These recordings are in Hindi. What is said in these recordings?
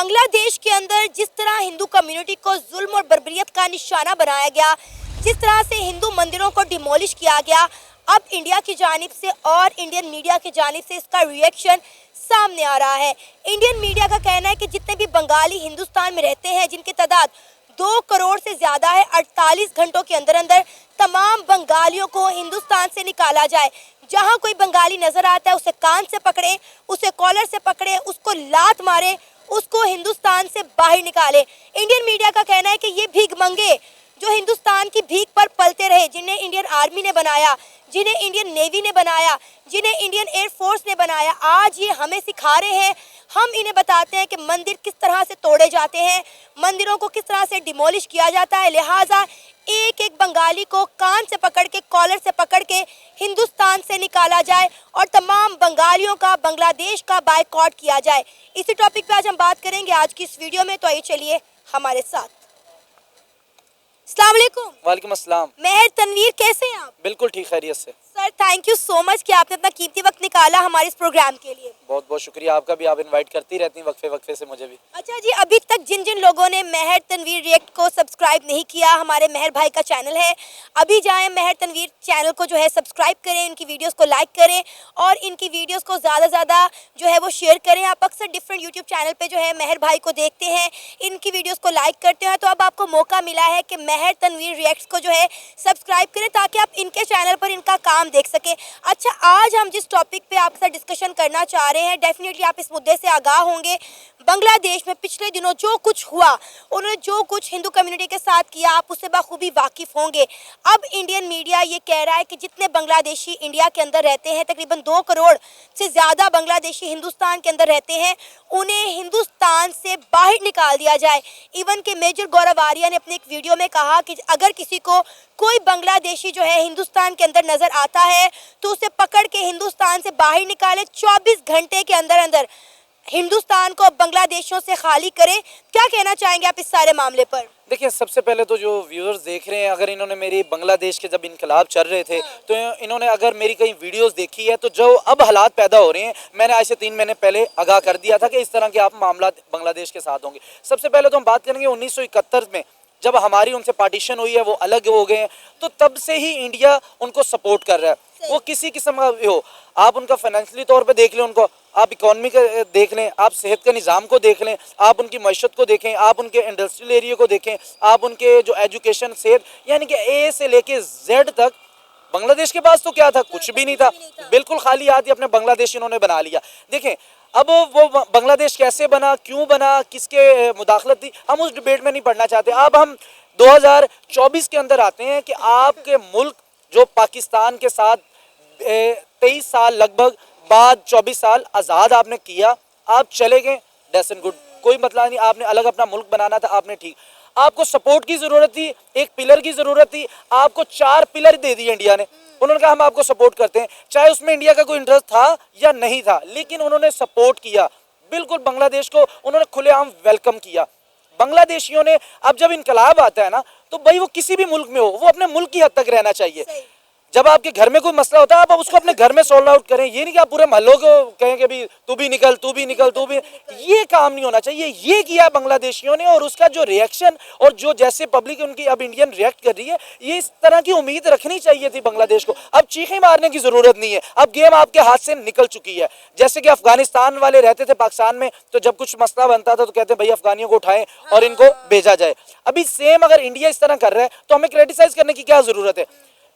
बांग्लादेश के अंदर जिस तरह हिंदू कम्युनिटी को जुल्म और बर्बरियत का निशाना बनाया गया, जिस तरह से हिंदू मंदिरों को डिमोलिश किया गया, अब इंडिया की जानिब से और इंडियन मीडिया की जानिब से इसका रिएक्शन सामने आ रहा है। इंडियन मीडिया का कहना है कि जितने भी बंगाली हिंदुस्तान में रहते हैं, जिनकी तादाद 2 करोड़ से ज़्यादा है, 48 घंटों के अंदर अंदर तमाम बंगालियों को हिंदुस्तान से निकाला जाए। जहां कोई बंगाली नजर आता है उसे कान से पकड़े, उसे कॉलर से पकड़े, उसको लात मारे, उसको हिंदुस्तान से बाहर निकाले। इंडियन मीडिया का कहना है कि ये भीख मंगे जो हिंदुस्तान की भीख पर पलते रहे, जिन्हें इंडियन आर्मी ने बनाया, जिन्हें इंडियन नेवी ने बनाया, जिन्हें इंडियन एयरफोर्स ने बनाया, आज ये हमें सिखा रहे हैं। हम इन्हें बताते हैं कि मंदिर किस तरह से तोड़े जाते हैं, मंदिरों को किस तरह से डिमोलिश किया जाता है। लिहाजा एक एक बंगाली को कान से पकड़ के, कॉलर से पकड़ के हिंदुस्तान से निकाला जाए और तमाम बंगालियों का बांग्लादेश का बायकॉट किया जाए। इसी टॉपिक पे आज हम बात करेंगे आज की इस वीडियो में, तो आइए चलिए हमारे साथ। अस्सलाम वालेकुम। वालेकुम अस्सलाम। मेहर तनवीर, कैसे हैं आप? बिल्कुल ठीक, खैरियत से। Sir thank you so much कि आपने अपना कीमती वक्त निकाला हमारे इस प्रोग्राम के लिए। बहुत बहुत शुक्रिया आपका भी, आप इनवाइट करती रहती हैं वक्फे वक्फे से मुझे भी। अच्छा जी, अभी तक जिन जिन लोगों ने मेहर तनवीर रिएक्ट को सब्सक्राइब नहीं किया, हमारे मेहर भाई का चैनल है, अभी जाएं मेहर तनवीर चैनल को जो है सब्सक्राइब करें, इनकी वीडियोस को लाइक करें और इनकी वीडियोस को ज़्यादा से ज़्यादा जो है वो शेयर करें। आप अक्सर डिफरेंट यूट्यूब चैनल पे जो है मेहर भाई को देखते हैं, इनकी वीडियोज़ को लाइक करते हैं, तो अब आपको मौका मिला है कि मेहर तनवीर रिएक्ट्स को जो है सब्सक्राइब करें ताकि आप इनके चैनल पर इनका काम देख सकें। अच्छा, आज हम जिस टॉपिक पे आपके साथ डिस्कशन करना चाह रहे हैं, डेफिनेटली आप इस मुद्दे से आगाह होंगे। बांग्लादेश में पिछले दिनों जो कुछ हुआ, उन्होंने जो कुछ हिंदू कम्युनिटी के साथ किया, आप उससे बखूबी वाकिफ होंगे। अब इंडियन मीडिया ये कह रहा है कि जितने बांग्लादेशी इंडिया के अंदर रहते हैं, तकरीबन 2 करोड़ से ज़्यादा बांग्लादेशी हिंदुस्तान के अंदर रहते हैं, उन्हें हिंदुस्तान से बाहर निकाल दिया जाए। इवन के मेजर गौरव आर्या ने अपने एक वीडियो में कहा कि अगर किसी को कोई बांग्लादेशी जो है हिंदुस्तान के अंदर नज़र आता है तो उसे पकड़ के हिंदुस्तान से बाहर निकाले, 24 घंटे के अंदर अंदर हिंदुस्तान को बांग्लादेशियों से खाली करे। क्या कहना चाहेंगे आप इस सारे मामले पर? देखिए, सबसे पहले तो जो व्यूअर्स देख रहे हैं, अगर इन्होंने मेरी बांग्लादेश के जब इनकलाब चल रहे थे तो इन्होंने अगर मेरी कई वीडियोस देखी है, तो जो अब हालात पैदा हो रहे हैं, मैंने आज से 3 महीने पहले आगाह कर दिया था कि इस तरह के आप मामला बांग्लादेश के साथ होंगे। सबसे पहले तो हम बात करेंगे 1971 में जब हमारी उनसे पार्टीशन हुई है, वो अलग हो गए हैं, तो तब से ही इंडिया उनको सपोर्ट कर रहा है। वो किसी किस्म का हो, आप उनका फाइनेंशियली तौर पे देख लें, उनको आप इकोनॉमी का देख लें, आप सेहत के निज़ाम को देख लें, आप उनकी मईशत को देखें, आप उनके इंडस्ट्रियल एरिया को देखें, आप उनके जो एजुकेशन, सेहत, यानी कि ए से लेके जेड तक। बांग्लादेश के पास तो क्या था? कुछ भी नहीं था, बिल्कुल खाली हाथ ही अपने बांग्लादेश इन्होंने बना लिया। देखें अब वो बांग्लादेश कैसे बना, क्यों बना, किसके मुदाखलत थी, हम उस डिबेट में नहीं पढ़ना चाहते। अब हम 2024 के अंदर आते हैं कि आपके मुल्क जो पाकिस्तान के साथ 23 साल लगभग बाद 24 साल आज़ाद आपने किया, आप चले गए, डेस एंड गुड, कोई मतलब नहीं। आपने अलग अपना मुल्क बनाना था, आपने ठीक, आपको सपोर्ट की ज़रूरत थी, एक पिलर की ज़रूरत थी, आपको 4 पिलर दे दिए इंडिया ने। उन्होंने कहा हम आपको सपोर्ट करते हैं, चाहे उसमें इंडिया का कोई इंटरेस्ट था या नहीं था, लेकिन उन्होंने सपोर्ट किया। बिल्कुल बांग्लादेश को उन्होंने खुलेआम वेलकम किया। बांग्लादेशियों ने, अब जब इनकलाब आता है ना, तो भाई वो किसी भी मुल्क में हो, वो अपने मुल्क की हद तक रहना चाहिए। जब आपके घर में कोई मसला होता है, आप उसको अपने घर में सॉल्व आउट करें, ये नहीं कि आप पूरे मोहल्लों को कहें कि भी तू भी निकल, तू भी निकल, तू भी, ये काम नहीं होना चाहिए। ये किया बांग्लादेशियों ने, और उसका जो रिएक्शन और जो जैसे पब्लिक उनकी अब इंडियन रिएक्ट कर रही है, ये इस तरह की उम्मीद रखनी चाहिए थी बांग्लादेश को। अब चीखें मारने की जरूरत नहीं है, अब गेम आपके हाथ से निकल चुकी है। जैसे कि अफगानिस्तान वाले रहते थे पाकिस्तान में, तो जब कुछ मसला बनता था तो कहते भाई अफगानियों को उठाएं और इनको भेजा जाए। अभी सेम अगर इंडिया इस तरह कर रहा है तो हमें क्रिटिसाइज करने की क्या जरूरत है?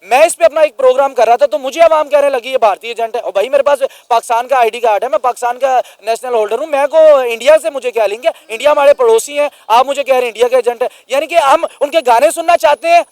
मैं इस पे अपना एक प्रोग्राम कर रहा था, तो मुझे आवाम कहने लगी ये भारतीय एजेंट है, और भाई मेरे पास पाकिस्तान का आईडी कार्ड है, मैं पाकिस्तान का नेशनल होल्डर हूँ, मैं को इंडिया से मुझे क्या लेंगे? इंडिया हमारे पड़ोसी हैं, आप मुझे कह रहे हैं इंडिया का एजेंट है। यानी कि हम उनके गाने सुनना चाहते हैं,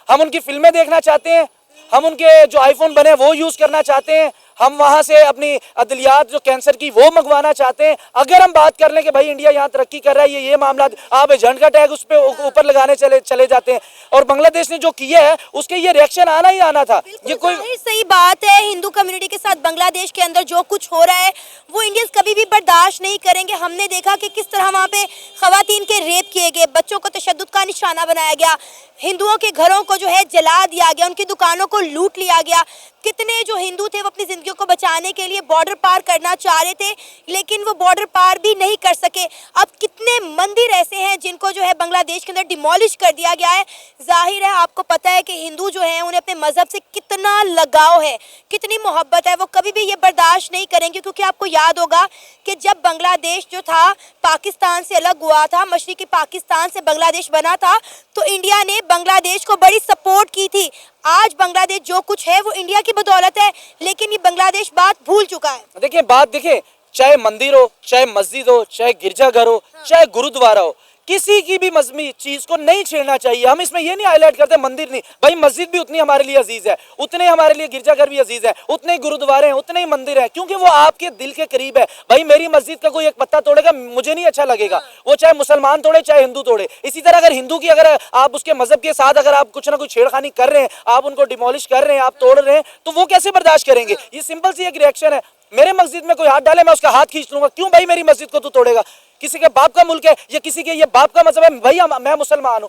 हम उनकी फिल्में देखना चाहते हैं, हम उनके जो आईफोन बने वो यूज़ करना चाहते हैं, हम वहाँ से अपनी अदलियात जो कैंसर की वो मंगवाना चाहते हैं। अगर हम बात कर लें कि भाई इंडिया यहाँ तरक्की कर रहा है, ये मामला, आप एजेंट का टैग उस पर ऊपर लगाने चले जाते हैं। और बांग्लादेश ने जो किया है उसके ये रिएक्शन आना ही आना था। ये कोई सही बात है, हिंदू कम्युनिटी के साथ बांग्लादेश के अंदर जो कुछ हो रहा है वो इंडियंस कभी भी बर्दाश्त नहीं करेंगे। हमने देखा कि किस तरह वहाँ पे खवातीन के रेप किए गए, बच्चों को तशद्दुद का निशाना बनाया गया, हिंदुओं के घरों को जो है जला दिया गया, उनकी दुकानों को लूट लिया गया। कितने जो हिंदू थे वो अपनी जिंदगियों को बचाने के लिए बॉर्डर पार करना चाह रहे थे, लेकिन वो बॉर्डर पार भी नहीं कर सके। अब कितने मंदिर ऐसे हैं जिनको जो है बांग्लादेश के अंदर डिमोलिश कर दिया गया है। जाहिर है आपको पता है कि हिंदू जो है उन्हें अपने मजहब से कितना लगाव है, कितनी मोहब्बत है, वो कभी भी ये बर्दाश्त नहीं करेंगे। क्योंकि आपको याद होगा कि जब बांग्लादेश जो था पाकिस्तान से अलग हुआ था, मशरिकी पाकिस्तान से बांग्लादेश बना था, तो इंडिया ने बांग्लादेश को बड़ी सपोर्ट की थी। आज बांग्लादेश जो कुछ है वो इंडिया की बदौलत है, लेकिन ये बांग्लादेश बात भूल चुका है। देखिए बात देखिए, चाहे मंदिर हो, चाहे मस्जिद हो, चाहे गिरजाघर हो, चाहे गुरुद्वारा हो, किसी की भी मजहबी चीज को नहीं छेड़ना चाहिए। हम इसमें ये नहीं हाईलाइट करते मंदिर नहीं, भाई मस्जिद भी उतनी हमारे लिए अजीज है, उतने हमारे लिए गिरजाघर भी अजीज है, उतने ही गुरुद्वारे हैं, उतने ही मंदिर है, क्योंकि वो आपके दिल के करीब है। भाई मेरी मस्जिद का कोई एक पत्ता तोड़ेगा मुझे नहीं अच्छा लगेगा, वो चाहे मुसलमान तोड़े चाहे हिंदू तोड़े। इसी तरह अगर हिंदू की अगर आप उसके मजहब के साथ अगर आप कुछ ना कुछ छेड़खानी कर रहे हैं, आप उनको डिमोलिश कर रहे हैं, आप तोड़ रहे हैं, तो वो कैसे बर्दाश्त करेंगे। ये सिंपल सी एक रिएक्शन है। मेरे मस्जिद में कोई हाथ डाले मैं उसका हाथ खींच लूंगा, क्यों भाई मेरी मस्जिद को तू तोड़ेगा। किसी के बाप का मुल्क है या किसी के ये बाप का मजहब है, भाई मैं मुसलमान हूं,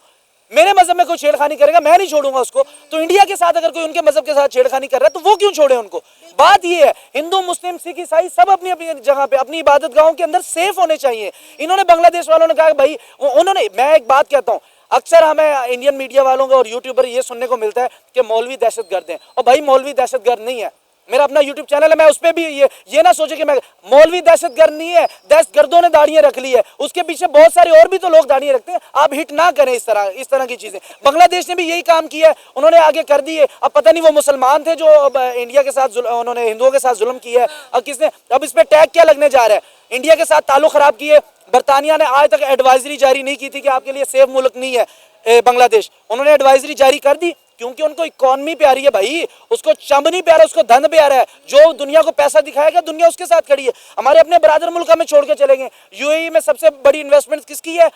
मेरे मजहब में कोई छेड़खानी करेगा मैं नहीं छोड़ूंगा उसको। तो इंडिया के साथ अगर कोई उनके मजहब के साथ छेड़खानी कर रहा है तो वो क्यों छोड़े उनको। बात ये है, हिंदू मुस्लिम सिख ईसाई सब अपनी अपनी जगह पे अपनी इबादत गाहों के अंदर सेफ होने चाहिए। इन्होंने बांग्लादेश वालों ने कहा भाई उन्होंने, मैं एक बात कहता हूँ, अक्सर हमें इंडियन मीडिया वालों को और यूट्यूबर ये सुनने को मिलता है कि मौलवी दहशतगर्द हैं, और भाई मौलवी दहशतगर्द नहीं है। मेरा अपना यूट्यूब चैनल है, मैं उस पर भी ये ना सोचे कि मैं मौलवी दहशतगर्द नहीं है, दहशतगर्दों ने दाढ़ियां रख ली है, उसके पीछे बहुत सारे और भी तो लोग दाढ़ियां रखते हैं। आप हिट ना करें इस तरह की चीजें। बांग्लादेश ने भी यही काम किया है, उन्होंने आगे कर दिए। अब पता नहीं वो मुसलमान थे जो इंडिया के साथ उन्होंने हिंदुओं के साथ जुल्म किया है, अब किसने, अब इस पर टैग क्या लगने जा रहा है। इंडिया के साथ ताल्लुक खराब किए, बरतानिया ने आज तक एडवाइजरी जारी नहीं की थी कि आपके लिए सेफ मुल्क नहीं है बांग्लादेश, उन्होंने एडवाइजरी जारी कर दी क्योंकि उनको इकोनॉमी प्यारी है भाई, उसको चंब नहीं प्यारा, उसको धन प्यारा है। जो दुनिया को पैसा दिखाएगा दुनिया उसके साथ खड़ी है। हमारे अपने बरादर मुल्क हमें छोड़ के चले गए। यूएई में सबसे बड़ी इन्वेस्टमेंट किसकी है,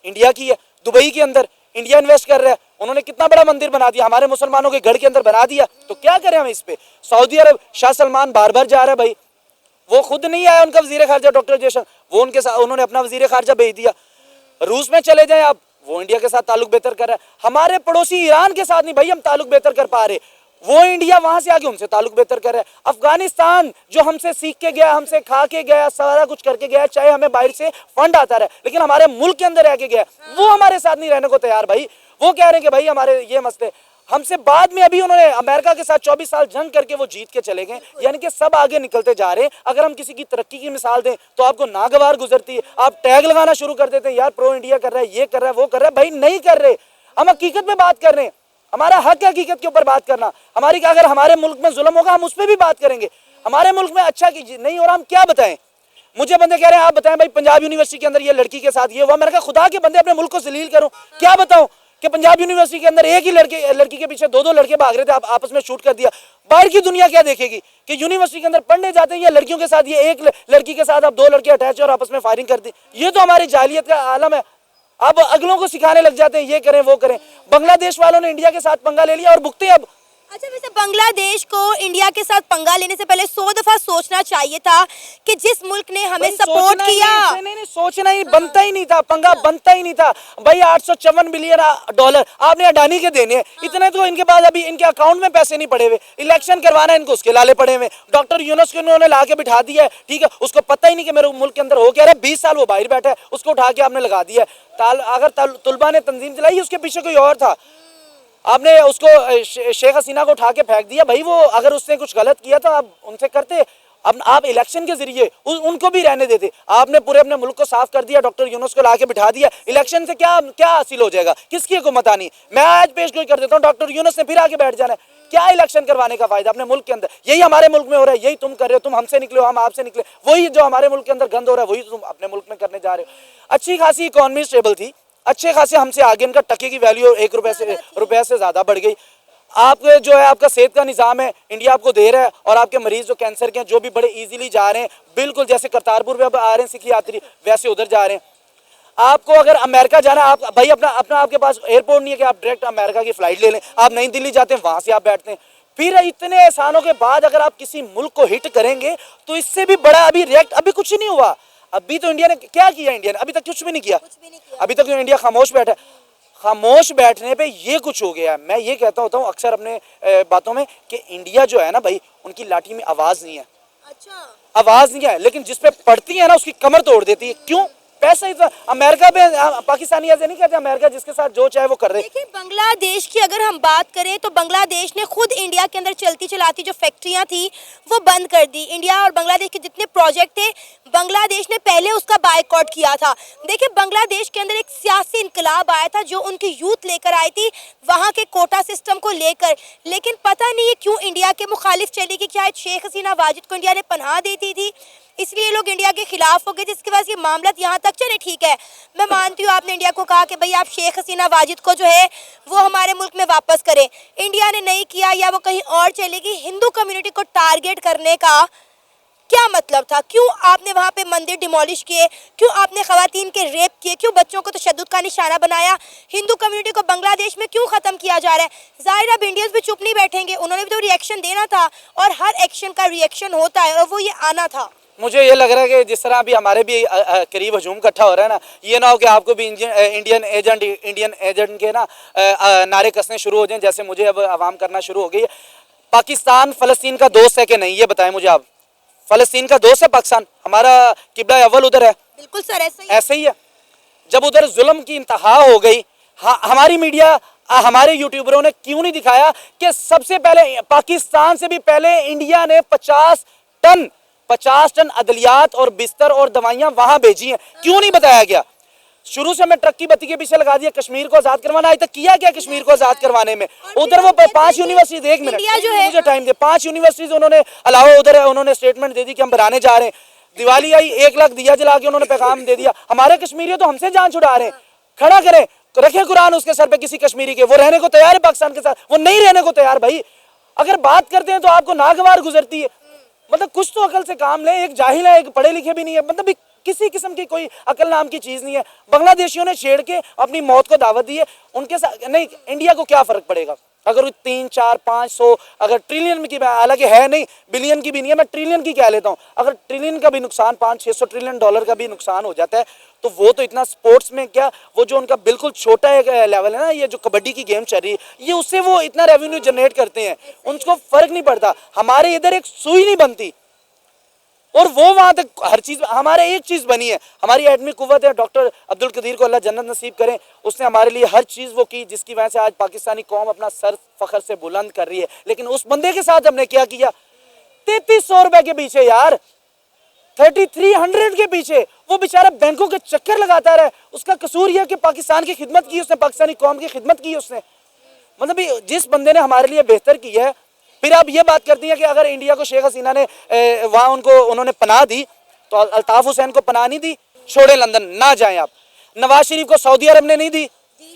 इंडिया की है। दुबई के अंदर इंडिया इन्वेस्ट कर रहा है, उन्होंने कितना बड़ा मंदिर बना दिया, हमारे मुसलमानों के घर के अंदर बना दिया। तो क्या करें हम इस पे। सऊदी अरब शाह सलमान बार बार जा रहा है भाई, वो खुद नहीं आया उनका वजीर खारजा डॉक्टर जयशंकर, वो उनके साथ उन्होंने अपना वजीर खारजा भेज दिया। रूस में चले जाए आप, वो इंडिया के साथ ताल्लुक बेहतर कर रहा है। हमारे पड़ोसी ईरान के साथ नहीं भाई हम ताल्लुक बेहतर कर पा रहे, वो इंडिया वहां से आगे उनसे ताल्लुक बेहतर कर रहा है। अफगानिस्तान जो हमसे सीख के गया, हमसे खा के गया, सारा कुछ करके गया, चाहे हमें बाहर से फंड आता रहा, लेकिन हमारे मुल्क के अंदर रह के गया, वो हमारे साथ नहीं रहने को तैयार भाई। वो कह रहे हैं कि भाई हमारे ये मसले हमसे बाद में, अभी उन्होंने अमेरिका के साथ 24 साल जंग करके वो जीत के चले गए, यानी कि सब आगे निकलते जा रहे हैं। अगर हम किसी की तरक्की की मिसाल दें तो आपको नागवार गुजरती है, आप टैग लगाना शुरू कर देते हैं, यार प्रो इंडिया कर रहा है, ये कर रहा है, वो कर रहा है। भाई नहीं कर रहे, हम हकीकत में बात कर रहे हैं, हमारा हक है हकीकत के ऊपर बात करना। हमारी अगर हमारे मुल्क में जुल्म होगा हम उस पर भी बात करेंगे, हमारे मुल्क में अच्छा नहीं हो रहा हम क्या बताएं। मुझे बंदे कह रहे हैं आप बताएं भाई पंजाब यूनिवर्सिटी के अंदर ये लड़की के साथ ये हुआ, मैंने कहा खुदा के बंदे अपने मुल्क को जलील करो, क्या बताऊं कि पंजाब यूनिवर्सिटी के अंदर एक ही लड़की के पीछे दो लड़के भाग रहे थे, आप आपस में शूट कर दिया। बाहर की दुनिया क्या देखेगी कि यूनिवर्सिटी के अंदर पढ़ने जाते हैं या लड़कियों के साथ, ये एक लड़की के साथ आप दो लड़के अटैच और आपस में फायरिंग कर दी। ये तो हमारी जाहिलियत का आलम है। अब अगलों को सिखाने लग जाते हैं ये करें वो करें। बांग्लादेश वालों ने इंडिया के साथ पंगा ले लिया और भुगते अब। अच्छा, वैसे बांग्लादेश को इंडिया के साथ पंगा लेने से पहले 100 दफा सोचना चाहिए था कि जिस मुल्क ने हमें सपोर्ट किया। नहीं, सोचना ही बनता ही नहीं था, पंगा बनता ही नहीं था भाई। 854 बिलियन डॉलर आपने अडानी के देने हैं, इतने तो इनके पास अभी इनके अकाउंट में पैसे नहीं पड़े हुए, इलेक्शन करवाना इनको उसके लाले पड़े हुए। डॉक्टर यूनुस को इन्होंने ला के बिठा दिया है, ठीक है, उसको पता ही नहीं कि मेरे मुल्क के अंदर हो क्या रहा है। 20 साल वो बाहर बैठा है, उसको उठा के आपने लगा दिया है। अगर तुलबा ने तंजीम चलाई उसके पीछे कोई और था, आपने उसको शेख हसीना को उठा के फेंक दिया। भाई वो अगर उसने कुछ गलत किया तो आप उनसे करते, अब आप इलेक्शन के जरिए उनको भी रहने देते। आपने पूरे अपने मुल्क को साफ कर दिया, डॉक्टर यूनुस को लाके बिठा दिया। इलेक्शन से क्या हासिल हो जाएगा, किसकी हुकूमत आनी। मैं आज पेश गोई कर देता हूँ, डॉक्टर यूनुस ने फिर आके बैठ जाना है, क्या इलेक्शन करवाने का फायदा अपने मुल्क के अंदर। यही हमारे मुल्क में हो रहा है, यही तुम कर रहे हो, तुम हमसे निकले हो हम आपसे निकले, वही जो हमारे मुल्क के अंदर गंद हो रहा है वही तुम अपने मुल्क में करने जा रहे हो। अच्छी खासी इकॉनमी स्टेबल थी, अच्छे खासे हमसे आगे इनका टके की वैल्यू 1 रुपए से ज्यादा बढ़ गई। आपके जो है आपका सेहत का निज़ाम है इंडिया आपको दे रहा है, और आपके मरीज जो कैंसर के हैं जो भी बड़े इजीली जा रहे हैं, बिल्कुल जैसे करतारपुर में अब आ रहे हैं सिख यात्री वैसे उधर जा रहे हैं। आपको अगर अमेरिका जाना, आप भाई अपना आपके पास एयरपोर्ट नहीं है कि आप डायरेक्ट अमेरिका की फ्लाइट ले लें, आप नई दिल्ली जाते हैं वहां से आप बैठते हैं। फिर इतने एहसानों के बाद अगर आप किसी मुल्क को हिट करेंगे तो इससे भी बड़ा अभी रिएक्ट अभी कुछ नहीं हुआ। अभी तो इंडिया ने क्या किया, इंडिया ने अभी तक कुछ भी नहीं किया। अभी तक इंडिया खामोश बैठा है। खामोश बैठने पे ये कुछ हो गया। मैं ये कहता होता हूँ अक्सर अपने बातों में कि इंडिया जो है ना भाई, उनकी लाठी में आवाज नहीं है। अच्छा, आवाज नहीं है, लेकिन जिस पे पड़ती है ना उसकी कमर तोड़ देती है। क्यों? पैसा इतना, अमेरिका पे पाकिस्तानी ऐसे नहीं कहते, अमेरिका जिसके साथ जो चाहे वो कर रहे। देखिए बांग्लादेश की अगर हम बात करें तो बांग्लादेश ने खुद इंडिया के अंदर चलती चलाती जो फैक्ट्रियां थी वो बंद कर दी। इंडिया और बांग्लादेश के जितने प्रोजेक्ट थे बांग्लादेश ने पहले उसका बायकॉट किया था। देखिए बांग्लादेश के अंदर एक सियासी इनकलाब आया था जो उनकी यूथ लेकर आई थी वहाँ के कोटा सिस्टम को लेकर, लेकिन पता नहीं क्यों इंडिया के मुखालिफ चली कि क्या शेख हसीना वाजिद को इंडिया ने पनाह देती थी इसलिए लोग इंडिया के खिलाफ हो गए थे। इसके बाद ये मामला यहाँ तक चले, ठीक है मैं मानती हूँ आपने इंडिया को कहा कि भाई आप शेख हसीना वाजिद को जो है वो हमारे मुल्क में वापस करें, इंडिया ने नहीं किया या वो कहीं और चलेगी। हिंदू कम्युनिटी को टारगेट करने का क्या मतलब था? क्यों आपने वहाँ पे मंदिर डिमोलिश किए, क्यों आपने खवातीन के रेप किए, क्यों बच्चों को तशद्दुद का निशाना बनाया? हिंदू कम्युनिटी को बांग्लादेश में क्यों ख़त्म किया जा रहा है? ज़ाहिर अब इंडियंस भी चुप नहीं बैठेंगे, उन्होंने भी तो रिएक्शन देना था और हर एक्शन का रिएक्शन होता है और वो ये आना था। मुझे ये लग रहा है कि जिस तरह अभी हमारे भी करीब हजूम इकट्ठा हो रहा है ना, ये ना हो कि आपको भी इंडियन एजेंट के ना नारे कसने शुरू हो जाएं जैसे मुझे अब आवाम करना शुरू हो गई है। पाकिस्तान फ़लस्तीन का दोस्त है कि नहीं, ये बताएं मुझे आप। फ़लस्तीन का दोस्त है पाकिस्तान? हमारा किबला अव्वल उधर है। बिल्कुल सर, ऐसे ही है। जब उधर जुल्म की इंतहा हो गई, हमारी मीडिया हमारे यूट्यूबरों ने क्यों नहीं दिखाया कि सबसे पहले पाकिस्तान से भी पहले इंडिया ने 50 टन अदलियात और बिस्तर और दवाइयां वहां भेजी हैं? क्यों नहीं बताया गया? शुरू से मैं ट्रक की बत्ती के पीछे लगा दिया कश्मीर को आजाद करवाना, आज तक किया क्या कश्मीर को आजाद करवाने में? उधर वो 5 यूनिवर्सिटीज, एक मिनट मुझे टाइम दे, 5 यूनिवर्सिटीज उन्होंने अलावा उधर है, उन्होंने स्टेटमेंट दे दी कि हम बनाने जा रहे हैं। दिवाली आई, 1 लाख दिया जला के उन्होंने पैगाम दे दिया। हमारे कश्मीरी तो हमसे जान छुड़ा रहे हैं। खड़ा करें, रखे कुरान उसके सर पे किसी कश्मीरी के, वो रहने को तैयार है पाकिस्तान के साथ, वो नहीं रहने को तैयार। भाई अगर बात करते हैं तो आपको नागवार गुजरती है, मतलब कुछ तो अकल से काम ले। एक जाहिल है, एक पढ़े लिखे भी नहीं है, मतलब किसी किस्म की कोई अकल नाम की चीज नहीं है। बांग्लादेशियों ने छेड़ के अपनी मौत को दावत दी है, उनके साथ नहीं। इंडिया को क्या फर्क पड़ेगा अगर 3, 4, 500 अगर ट्रिलियन की, हालांकि है नहीं, बिलियन की भी नहीं है, मैं ट्रिलियन की कह लेता हूँ। अगर ट्रिलियन का भी नुकसान, 500-600 ट्रिलियन डॉलर का भी नुकसान हो जाता है तो वो तो इतना स्पोर्ट्स में क्या, वो जो उनका बिल्कुल छोटा एक लेवल है ना, ये जो कबड्डी की गेम चल रही है, ये उससे वो इतना रेवेन्यू जनरेट करते हैं, उनको फर्क नहीं पड़ता। हमारे इधर एक सुई नहीं बनती और वो वहां तक हर चीज, हमारे एक चीज बनी है, हमारी एडमी कुव्वत है। डॉक्टर अब्दुल कदीर को अल्लाह जन्नत नसीब करें, उसने हमारे लिए हर चीज वो की जिसकी वजह से आज पाकिस्तानी कौम अपना सर फखर से बुलंद कर रही है। लेकिन उस बंदे के साथ हमने क्या किया? 3300 रुपए के पीछे यार, 3300 के पीछे वो बेचारा बैंकों के चक्कर लगाता रहा। उसका कसूर यह कि पाकिस्तान की खिदमत की उसने, पाकिस्तानी कौम की खिदमत की उसने। मतलब जिस बंदे ने हमारे लिए बेहतर किया है। फिर आप ये बात करती हैं कि अगर इंडिया को शेख हसीना ने वहाँ उन्होंने पनाह दी तो अल्ताफ हुसैन को पनाह नहीं दी? छोड़े लंदन, ना जाएं आप। नवाज शरीफ को सऊदी अरब ने नहीं दी?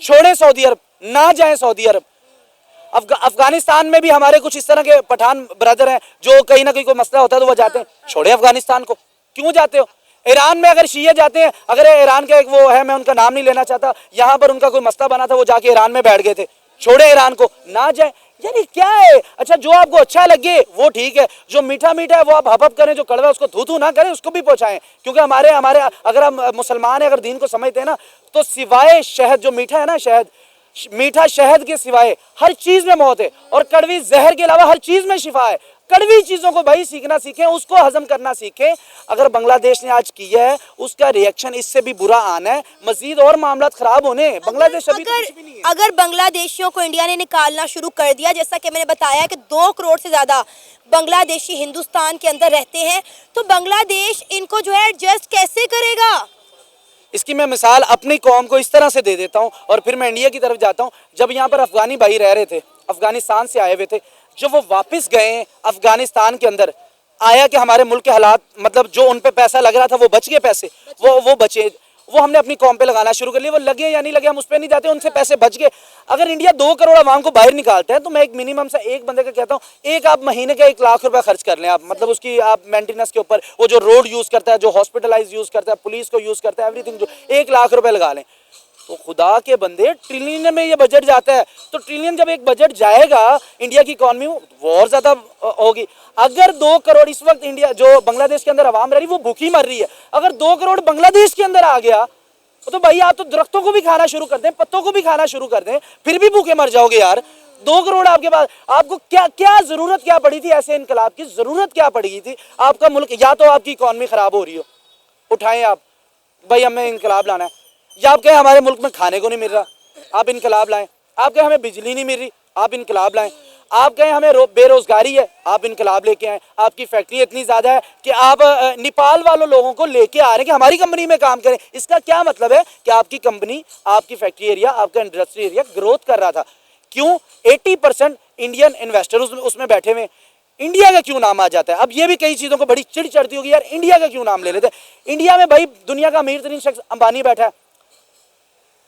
छोड़े सऊदी अरब, ना जाएं सऊदी अरब। अफगानिस्तान में भी हमारे कुछ इस तरह के पठान ब्रदर हैं जो कहीं ना कहीं कोई मसला होता है तो वो जाते हैं। छोड़े अफगानिस्तान को, क्यों जाते हो? ईरान में अगर शिया जाते हैं, अगर ईरान का एक वो है, मैं उनका नाम नहीं लेना चाहता, यहाँ पर उनका कोई मसला बना था, वो जाके ईरान में बैठ गए थे। छोड़े ईरान को, ना जाए। यानी क्या है? अच्छा जो आपको अच्छा लगे वो ठीक है, जो मीठा मीठा है वो आप हप करें, जो कड़वा है उसको थू थू ना करें, उसको भी पहुंचाएं। क्योंकि हमारे अगर हम मुसलमान हैं, अगर दीन को समझते हैं ना, तो सिवाय शहद, जो मीठा है ना शहद, मीठा शहद के सिवाय हर चीज में मौत है, और कड़वी जहर के अलावा हर चीज में शिफा है। कड़वी चीजों को भाई सीखना सीखें, उसको हजम करना सीखें। अगर बांग्लादेश ने आज किया है, उसका रिएक्शन इससे भी बुरा आना है, मजीद और मामला खराब होने। बांग्लादेश अभी तो कुछ भी नहीं है। अगर बांग्लादेशियों को इंडिया ने निकालना शुरू कर दिया, जैसा कि मैंने बताया कि 2 करोड़ से ज्यादा बांग्लादेशी हिंदुस्तान के अंदर रहते हैं, तो बांग्लादेश इनको जो है एडजस्ट कैसे करेगा? इसकी मैं मिसाल अपनी कौम को इस तरह से दे देता हूँ और फिर मैं इंडिया की तरफ जाता हूँ। जब यहाँ पर अफगानी भाई रह रहे थे, अफगानिस्तान से आए हुए थे, जब वो वापस गए अफगानिस्तान के अंदर, आया कि हमारे मुल्क के हालात, मतलब जो उन पे पैसा लग रहा था वो बच गए, पैसे वो बचे, वो हमने अपनी कौम पे लगाना शुरू कर लिया। वो लगे या नहीं लगे हम उस पर नहीं जाते, उनसे पैसे बच गए। अगर इंडिया 2 करोड़ आवाम को बाहर निकालता है तो मैं एक मिनिमम से एक बंदे का कहता हूँ, एक आप महीने का 1 लाख रुपया खर्च कर लें आप, मतलब उसकी आप मेंटेनेंस के ऊपर, वो जो रोड यूज करता है, जो हॉस्पिटलाइज यूज करता है, पुलिस को यूज करता है, एवरीथिंग, जो 1 लाख रुपए लगा लें, तो खुदा के बंदे ट्रिलियन में ये बजट जाता है। तो ट्रिलियन जब एक बजट जाएगा इंडिया की इकॉनमी में, वो और ज्यादा होगी। अगर 2 करोड़ इस वक्त इंडिया, जो बांग्लादेश के अंदर आवाम रह रही, वो भूखी मर रही है, अगर 2 करोड़ बांग्लादेश के अंदर आ गया तो भाई आप तो दरख्तों को भी खाना शुरू कर दें, पत्तों को भी खाना शुरू कर दें, फिर भी भूखे मर जाओगे यार। 2 करोड़ आपके पास, आपको क्या जरूरत क्या पड़ी थी ऐसे इनकलाब की? जरूरत क्या पड़ी थी? आपका मुल्क, या तो आपकी इकॉनमी खराब हो रही हो, उठाएं आप, भाई हमें इनकलाब लाना है, या आप कहें हमारे मुल्क में खाने को नहीं मिल रहा, आप इनकलाब लाएं। आप कहें हमें बिजली नहीं मिल रही, आप इनकलाब लाएं। आप कहें हमें बेरोजगारी है, आप इनकलाब लेके आए। आपकी फैक्ट्री इतनी ज़्यादा है कि आप नेपाल वालों लोगों को लेके आ रहे हैं कि हमारी कंपनी में काम करें। इसका क्या मतलब है कि आपकी कंपनी, आपकी फैक्ट्री एरिया, आपका इंडस्ट्री एरिया ग्रोथ कर रहा था। क्यों? 80% इंडियन इन्वेस्टर उसमें बैठे हुए, इंडिया का क्यों नाम आ जाता है? अब ये भी कई चीज़ों को बड़ी चिढ़ चढ़ती होगी, यार इंडिया का क्यों नाम ले लेते हैं। इंडिया में भाई दुनिया का अमीर तरीन शख्स अंबानी बैठा है,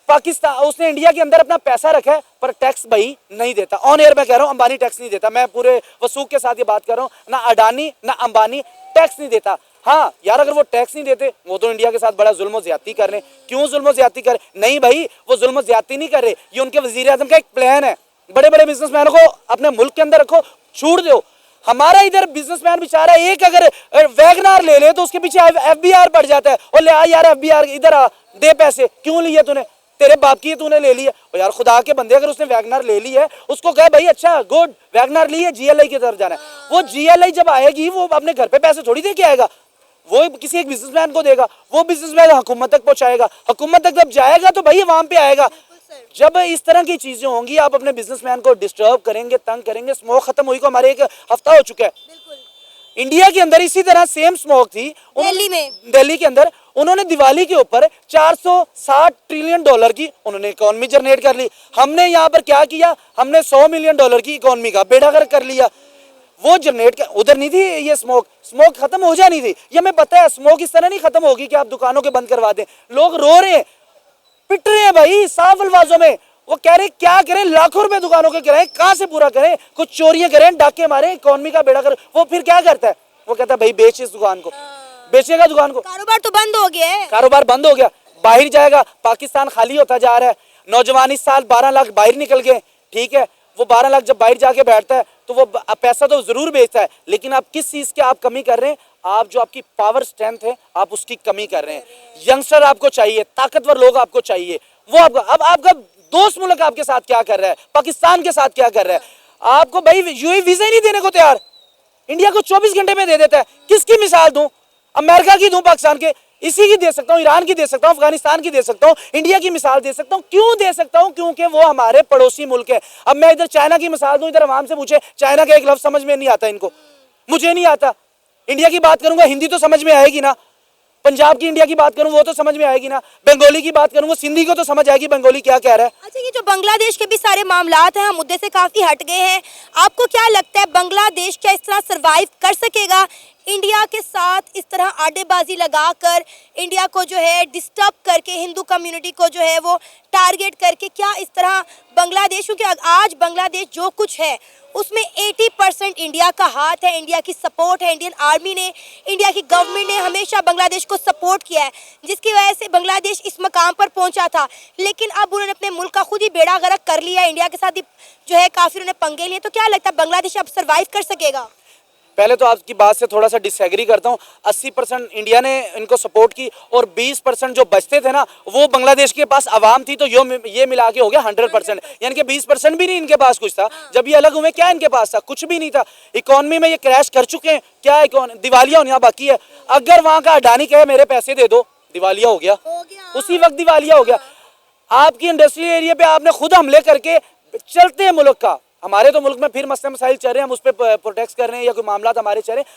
पाकिस्तान उसने इंडिया के अंदर अपना पैसा रखा है पर टैक्स भाई नहीं देता। ऑन एयर मैं कह रहा हूँ अंबानी टैक्स नहीं देता, मैं पूरे वसूख के साथ ये बात कर रहा हूँ, ना अडानी ना अंबानी टैक्स नहीं देता। हाँ यार, अगर वो टैक्स नहीं देते वो तो इंडिया के साथ बड़ा जुल्म ज्यादती कर रहे हैं। क्यों जुल्म ज्यादती कर? नहीं भाई, वो जुल्म ज्यादती नहीं कर रहे, ये उनके वजीर आजम का एक प्लान है। बड़े बड़े बिजनेसमैनों को अपने मुल्क के अंदर रखो, छूट दो। हमारा इधर बिजनेसमैन बेचारा एक अगर वैगनार ले ले तो उसके पीछे एफबीआर बढ़ जाता है, और ले आ यार एफबीआर इधर आ, दे पैसे। क्यों लिए तूने? तेरे बाप की तूने ले लिया। और यार खुदा के बंदे, अगर उसने वैगनार ले ली है उसको कहे भाई अच्छा गुड वैगनार ली है, जीएलआई की तरफ जाना है। वो जीएलआई जब आएगी वो अपने घर पे पैसे थोड़ी दे के आएगा, वो किसी एक बिजनेसमैन को देगा, वो बिजनेसमैन हुकूमत तक पहुंचाएगा, हुकूमत तक जब जाएगा तो भाई वहां पे आएगा। जब इस तरह की चीजें होंगी, आप अपने बिजनेसमैन को डिस्टर्ब करेंगे, तंग करेंगे। स्मोक खत्म हुई को हमारे 1 हफ्ता हो चुका है। इंडिया के अंदर इसी तरह सेम स्मोक थी दिल्ली के अंदर। उन्होंने दिवाली के ऊपर 460 ट्रिलियन डॉलर की उन्होंने इकोनॉमी जनरेट कर ली। हमने यहाँ पर क्या किया? हमने 100 मिलियन डॉलर की इकोनॉमी का बेड़ा गर्क कर लिया। वो जनरेट कर, उधर नहीं थी ये स्मोक खत्म हो जानी थी। ये हमें पता है, स्मोक इस तरह नहीं खत्म होगी कि आप दुकानों के बंद करवा दें। लोग रो रहे हैं, पिट रहे हैं भाई साफ अल्फाजों में। वो कह रहे क्या करें, लाखों रुपए दुकानों के किराए कहां से पूरा करें, कुछ चोरियां करें, डाके मारे, इकोनॉमी का बेड़ा कर। वो फिर क्या करता है? वो कहता है भाई बेच इस दुकान को, बेचेगा दुकान को। कारोबार तो बंद हो गया है, कारोबार बंद हो गया, बाहर जाएगा। पाकिस्तान खाली होता जा रहा है। नौजवान इस साल 12 लाख बाहर निकल गए, ठीक है। वो 12 लाख जब बाहर जाके बैठता है तो वो पैसा तो जरूर बेचता है, लेकिन आप किस चीज की आप कमी कर रहे हैं? आप जो आपकी पावर स्ट्रेंथ है आप उसकी कमी कर रहे हैं। यंगस्टर आपको चाहिए, ताकतवर लोग आपको चाहिए। वो आपका, अब आपका दोस्त मुल्क आपके साथ क्या कर रहा है, पाकिस्तान के साथ क्या कर रहा है? आपको भाई यूएई वीजा ही नहीं देने को तैयार, इंडिया को 24 घंटे में दे देता है। किसकी मिसाल दूं? अमेरिका की दूं, पाकिस्तान के, इसी की दे सकता हूं, ईरान की दे सकता हूं, अफगानिस्तान की दे सकता हूं, इंडिया की मिसाल दे सकता हूं। क्यों दे सकता हूं? क्योंकि वो हमारे पड़ोसी मुल्क है। अब मैं इधर चाइना की मिसाल दूं, इधर आवाम से पूछे, चाइना का एक लफ्ज समझ में नहीं आता इनको, मुझे नहीं आता। इंडिया की बात करूंगा हिंदी तो समझ में आएगी ना, पंजाब की इंडिया की बात करूं वो तो समझ में आएगी ना, बंगाली की बात करूं वो सिंधी को तो समझ आएगी बंगाली क्या कह रहा है। अच्छा, ये जो बांग्लादेश के भी सारे मामलात हैं, हम मुद्दे से काफी हट गए हैं। आपको क्या लगता है बांग्लादेश क्या इस तरह सरवाइव कर सकेगा इंडिया के साथ, इस तरह आड़ेबाजी लगाकर इंडिया को जो है डिस्टर्ब करके, हिंदू कम्युनिटी को जो है वो टारगेट करके? क्या इस तरह बांग्लादेश, क्योंकि आज बांग्लादेश जो कुछ है उसमें 80% इंडिया का हाथ है, इंडिया की सपोर्ट है। इंडियन आर्मी ने, इंडिया की गवर्नमेंट ने हमेशा बांग्लादेश को सपोर्ट किया है, जिसकी वजह से बांग्लादेश इस मकाम पर पहुंचा था। लेकिन अब उन्होंने अपने मुल्क का खुद ही बेड़ा गर्क कर लिया, इंडिया के साथ ही जो है काफी उन्होंने पंगे लिए। तो क्या लगता है बांग्लादेश अब सर्वाइव कर सकेगा? पहले तो आपकी बात से थोड़ा सा डिसएग्री करता हूँ। 80% इंडिया ने इनको सपोर्ट की और 20% जो बचते थे ना वो बांग्लादेश के पास आवाम थी, तो ये मिला के हो गया 100%। यानी कि 20% भी नहीं इनके पास कुछ था। जब ये अलग हुए क्या इनके पास था? कुछ भी नहीं था। इकोनॉमी में ये क्रैश कर चुके हैं, क्या दिवालिया होना बाकी है। अगर वहाँ का अडानी कहे मेरे पैसे दे दो, दिवालिया हो गया, उसी वक्त दिवालिया हो गया। आपकी इंडस्ट्रियल एरिया पे आपने खुद हमले करके चलते हैं मुल्क का, हमारे तो मुल्क में फिर मसले मसाइल चल रहे हैं, हम उस पर प्रोटेक्ट कर रहे हैं या कोई मामला हमारे चल रहे हैं,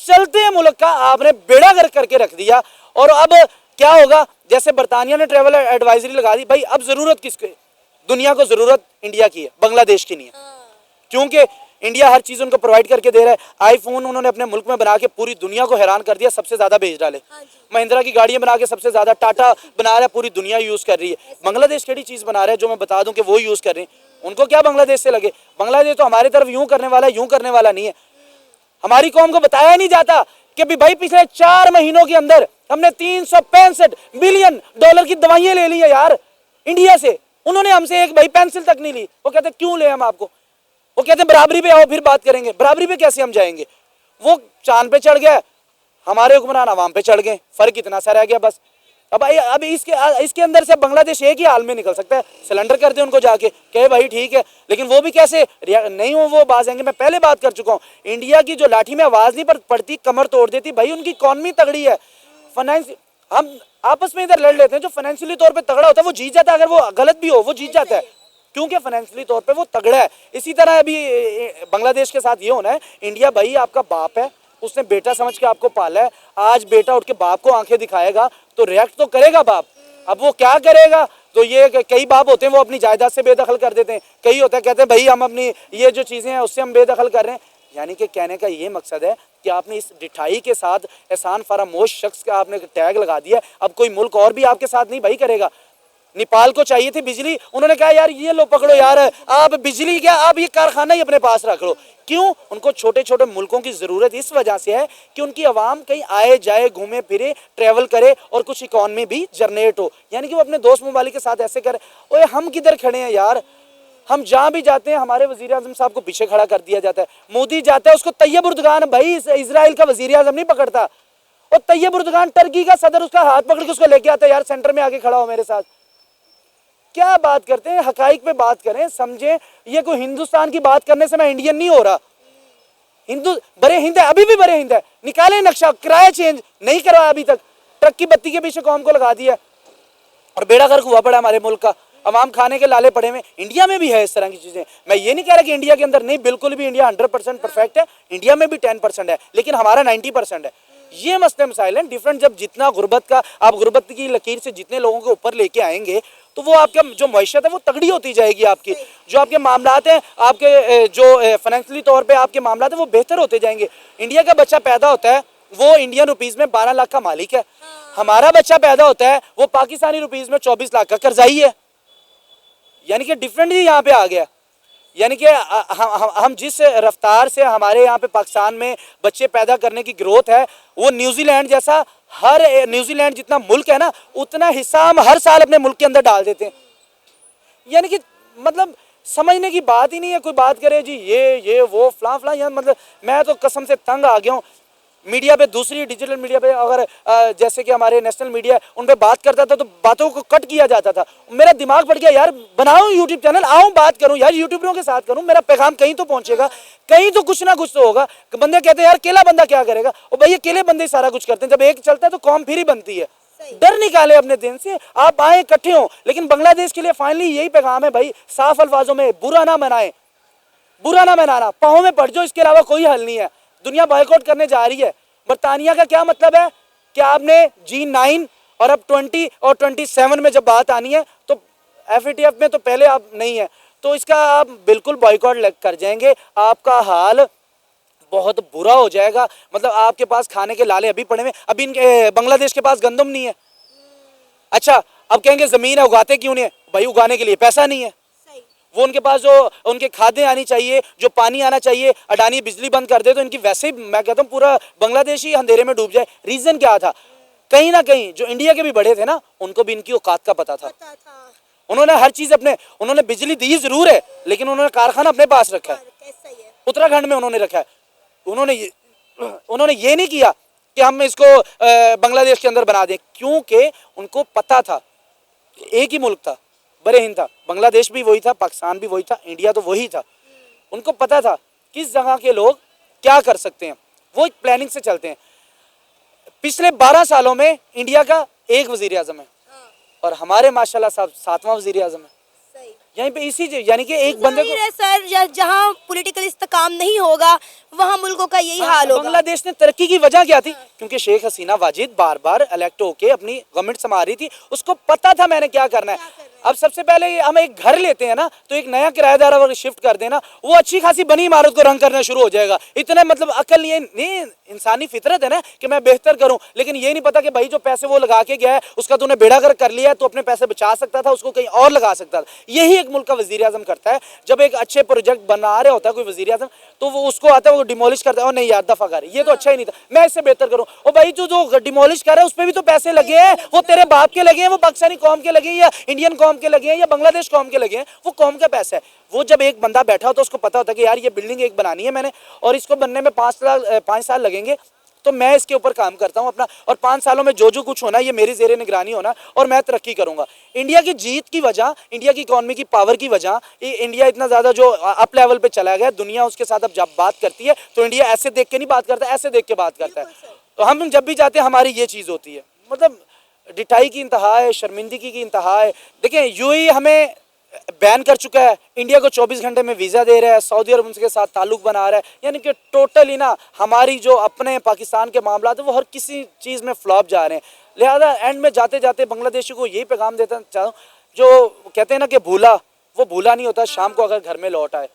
चलते हैं मुल्क का आपने बेड़ा गर्क करके रख दिया। और अब क्या होगा? जैसे बरतानिया ने ट्रेवल एडवाइजरी लगा दी, भाई अब जरूरत किसकी? दुनिया को जरूरत इंडिया की है, बांग्लादेश की नहीं है। क्योंकि इंडिया हर चीज उनको प्रोवाइड करके दे रहा है। आईफोन उन्होंने अपने मुल्क में बना के पूरी दुनिया को हैरान कर दिया, सबसे ज्यादा बेच डाले। महिंद्रा की गाड़ियां बना के सबसे ज्यादा, टाटा बना रहा है, पूरी दुनिया यूज कर रही है। बांग्लादेश केड़ी चीज बना रहा है जो मैं बता दूं कि वो यूज कर रहे हैं? उनको क्या बांग्लादेश से लगे? बांग्लादेश तो हमारी तरफ यूं करने वाला है, यूं करने वाला नहीं है। हमारी कौम को बताया नहीं जाता कि भाई पिछले 4 महीनों के अंदर हमने 365 बिलियन डॉलर की दवाइयां ले ली है यार इंडिया से। उन्होंने हमसे एक भाई पेंसिल तक नहीं ली। वो कहते क्यों ले हम आपको? वो कहते बराबरी पे आओ फिर बात करेंगे। बराबरी पे कैसे हम जाएंगे? वो चांद पे चढ़ गया, हमारे हुक्मरान अवाम पे चढ़ गए, फर्क इतना सा रह गया बस। अब इसके अंदर से बांग्लादेश एक ही हाल में निकल सकता है, सिलेंडर कर दे उनको जाके, कहे भाई ठीक है। लेकिन वो भी कैसे नहीं हो, वो बाज आएंगे। मैं पहले बात कर चुका हूँ, इंडिया की जो लाठी में आवाज नहीं पड़ती, कमर तोड़ देती। भाई उनकी इकॉनमी तगड़ी है, फाइनेंस। हम आपस में इधर लड़ लेते हैं। जो फाइनेंशियली तौर पे तगड़ा होता है वो जीत जाता है, अगर वो गलत भी हो वो जीत जाता है, क्योंकि फाइनेंशियली तौर पे वो तगड़ा है। इसी तरह अभी बांग्लादेश के साथ ये होना है। इंडिया भाई आपका बाप है, उसने बेटा समझ के आपको पाला है। आज बेटा उठ के बाप को आंखें दिखाएगा तो रिएक्ट तो करेगा बाप। अब वो क्या करेगा, तो ये कई बाप होते हैं वो अपनी जायदाद से बेदखल कर देते हैं, कई होते हैं कहते हैं भाई हम अपनी ये जो चीज़ें हैं उससे हम बेदखल कर रहे हैं। यानी कि कहने का ये मकसद है कि आपने इस डिठाई के साथ एहसान फरामोश शख्स का आपने टैग लगा दिया। अब कोई मुल्क और भी आपके साथ नहीं भाई करेगा। नेपाल को चाहिए थी बिजली, उन्होंने कहा यार ये लो पकड़ो यार, आप बिजली क्या, आप ये कारखाना ही अपने पास रख लो। क्यों? उनको छोटे छोटे मुल्कों की ज़रूरत इस वजह से है कि उनकी आवाम कहीं आए जाए, घूमे फिरे, ट्रैवल करे और कुछ इकॉनमी भी जनरेट हो। यानी कि वो अपने दोस्त ममालिक के साथ ऐसे करे। ओए हम किधर खड़े हैं यार, हम जहाँ भी जाते हैं हमारे वज़ीर आज़म साहब को पीछे खड़ा कर दिया जाता है। मोदी जाता है उसको तैयब उर्दगान भाई इजराइल का वज़ीर आज़म नहीं पकड़ता, और तैयब उर्दगान टर्की का सदर उसका हाथ पकड़ के उसको लेके आता है, यार सेंटर में आके खड़ा हो मेरे साथ। क्या बात करते हैं, हकाइक पे बात करें, समझें। ये कोई हिंदुस्तान की बात करने से मैं इंडियन नहीं हो रहा। हिंदू बड़े हिंद है, अभी भी बड़े हिंद है। निकाले नक्शा, किराया चेंज नहीं करवाया अभी तक, ट्रक की बत्ती के पीछे कौम को लगा दिया और बेड़ा गर्क हुआ पड़ा हमारे मुल्क का। अवाम खाने के लाले पड़े हुए। इंडिया में भी है इस तरह की चीज़ें। मैं ये नहीं कह रहा कि इंडिया के अंदर नहीं, बिल्कुल भी इंडिया 100% परफेक्ट है, इंडिया में भी 10% है, लेकिन हमारा 90% है। ये मसले मसाइल हैं डिफरेंट। जब जितना गुर्बत का, आप गुर्बत की लकीर से जितने लोगों को ऊपर लेके आएंगे तो वो आपका जो मईशत है वो तगड़ी होती जाएगी। आपकी जो आपके मामलात हैं, आपके जो फाइनेंशियली तौर पे आपके मामलात हैं वो बेहतर होते जाएंगे। इंडिया का बच्चा पैदा होता है वो इंडियन रुपीज़ में 12 लाख का मालिक है। हमारा बच्चा पैदा होता है वो पाकिस्तानी रुपीज़ में 24 लाख का कर्जाई है। यानी कि डिफरेंट ही यहाँ पे आ गया। यानी कि हम जिस रफ्तार से हमारे यहाँ पे पाकिस्तान में बच्चे पैदा करने की ग्रोथ है, वो न्यूजीलैंड जैसा, हर न्यूजीलैंड जितना मुल्क है ना उतना हिस्सा हम हर साल अपने मुल्क के अंदर डाल देते हैं। यानी कि मतलब समझने की बात ही नहीं है। कोई बात करे जी ये वो फलां फलां, यार मतलब मैं तो कसम से तंग आ गया हूँ। मीडिया पे, दूसरी डिजिटल मीडिया पे अगर जैसे कि हमारे नेशनल मीडिया उन पे बात करता था तो बातों को कट किया जाता था। मेरा दिमाग बढ़ गया यार, बनाओ यूट्यूब चैनल, आओ बात करूं यार, यूट्यूबरों के साथ करूं, मेरा पैगाम कहीं तो पहुंचेगा, कहीं तो कुछ ना कुछ तो होगा। बंदे कहते हैं यार अकेला बंदा क्या करेगा, और भाई अकेले बंदे सारा कुछ करते हैं। जब एक चलता है तो कौम फिर ही बनती है। डर निकाले अपने दिन से, आप आए इकट्ठे हो। लेकिन बांग्लादेश के लिए फाइनली यही पैगाम है भाई, साफ अल्फाजों में बुरा ना मनाए, बुरा ना मनाना, पाँव में पड़ जाओ, इसके अलावा कोई हल नहीं है। दुनिया बॉयकॉट करने जा रही है। बरतानिया का क्या मतलब है कि आपने G9 और अब 20 और 27 में जब बात आनी है तो FATF में तो पहले आप नहीं है, तो इसका आप बिल्कुल बॉयकॉट कर जाएंगे। आपका हाल बहुत बुरा हो जाएगा। मतलब आपके पास खाने के लाले अभी पड़े हुए। अभी इनके बांग्लादेश के पास गंदम नहीं है। अच्छा, अब कहेंगे ज़मीन है उगाते क्यों नहीं है, भाई उगाने के लिए पैसा नहीं है। वो उनके पास जो उनके खादें आनी चाहिए, जो पानी आना चाहिए, अडानी बिजली बंद कर दे तो इनकी वैसे ही मैं कहता हूँ पूरा बांग्लादेश ही अंधेरे में डूब जाए। रीज़न क्या था? कहीं ना कहीं जो इंडिया के भी बड़े थे ना उनको भी इनकी औकात का पता था। उन्होंने हर चीज़ अपने, उन्होंने बिजली दी ज़रूर है लेकिन उन्होंने कारखाना अपने पास रखा है, उत्तराखंड में उन्होंने रखा है। उन्होंने ये नहीं किया कि हम इसको बांग्लादेश के अंदर बना दें, क्योंकि उनको पता था एक ही मुल्क था, बड़े हिंद था। बांग्लादेश भी वही था, पाकिस्तान भी वही था, इंडिया तो वही था। उनको पता था किस जगह के लोग क्या कर सकते हैं, वो एक प्लानिंग से चलते हैं। पिछले 12 सालों में इंडिया का एक वजीर आज़म है और हमारे माशाल्लाह साहब 7वां वजीर आज़म है। यहीं पे इसी यानी कि एक बंदे को सर जहाँ पॉलिटिकल इस्तेकाम नहीं होगा वहाँ मुल्कों का यही हाल होगा। बांग्लादेश ने तरक्की की वजह क्या थी? क्योंकि शेख हसीना वाजिद बार बार इलेक्ट होके अपनी गवर्नमेंट संभाल रही थी, उसको पता था मैंने क्या करना है। अब सबसे पहले हम एक घर लेते हैं ना तो एक नया किराएदार अगर शिफ्ट कर देना, वो अच्छी खासी बनी इमारत को रंग करना शुरू हो जाएगा। इतना मतलब अकल ये नहीं, इंसानी फितरत है ना कि मैं बेहतर करूं, लेकिन ये नहीं पता कि भाई जो पैसे वो लगा के गया है उसका तूने बेड़ा गर्क कर लिया है, तो अपने पैसे बचा सकता था, उसको कहीं और लगा सकता था। यही एक मुल्क का वजीर आज़म करता है। जब एक अच्छे प्रोजेक्ट बना रहा होता है कोई वजीर आज़म तो वो उसको आता है, वो डिमोलिश करता है, नहीं यार दफा कर, ये तो अच्छा ही नहीं था, मैं इससे बेहतर करूं। और भाई जो डिमोलिश कर रहा है उस पर भी तो पैसे लगे हैं, वो तेरे बाप के लगे हैं, वो पाकिस्तानी कौम के लगे हैं या इंडियन कौम के लगे हैं या बांग्लादेश कौम के लगे हैं, वो कौम का पैसा है। वो जब एक बंदा बैठा हो तो उसको पता होता है कि यार ये बिल्डिंग एक बनानी है मैंने और इसको बनने में 5 साल लगेंगे, तो मैं इसके ऊपर काम करता हूं अपना, और 5 सालों में जो कुछ होना है ये मेरी ज़ेरे निगरानी होना और मैं तरक्की करूंगा। इंडिया की जीत की वजह, इंडिया की इकॉनमी की पावर की वजह, इंडिया इतना ज़्यादा जो अप लेवल पे चला गया, दुनिया उसके साथ अब जब बात करती है तो इंडिया ऐसे देख के नहीं बात करता, ऐसे देख के बात करता है। तो हम जब भी जाते हैं हमारी ये चीज़ होती है। मतलब डिठाई की इंतहा है, शर्मिंदगी की इंतहा है। देखिए यूएई हमें बैन कर चुका है, इंडिया को 24 घंटे में वीज़ा दे रहा है, सऊदी अरब उनके साथ ताल्लुक बना रहा है, यानी कि टोटली ना हमारी जो अपने पाकिस्तान के मामला है वो हर किसी चीज़ में फ्लॉप जा रहे हैं। लिहाजा एंड में जाते जाते बांग्लादेशी को यही पैगाम देता चाहूँ, जो कहते हैं ना कि भूला वो भूला नहीं होता, शाम को अगर घर में लौट आए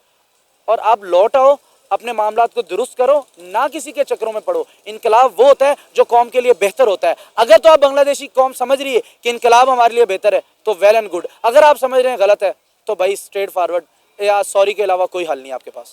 और आप लौट आओ, अपने मामलात को दुरुस्त करो, ना किसी के चक्करों में पड़ो। इनकलाब वो होता है जो कौम के लिए बेहतर होता है। अगर तो आप बांग्लादेशी कौम समझ रही है कि इनकलाब हमारे लिए बेहतर है तो वेल एंड गुड, अगर आप समझ रहे हैं गलत है तो भाई स्ट्रेट फॉरवर्ड या सॉरी के अलावा कोई हल नहीं आपके पास।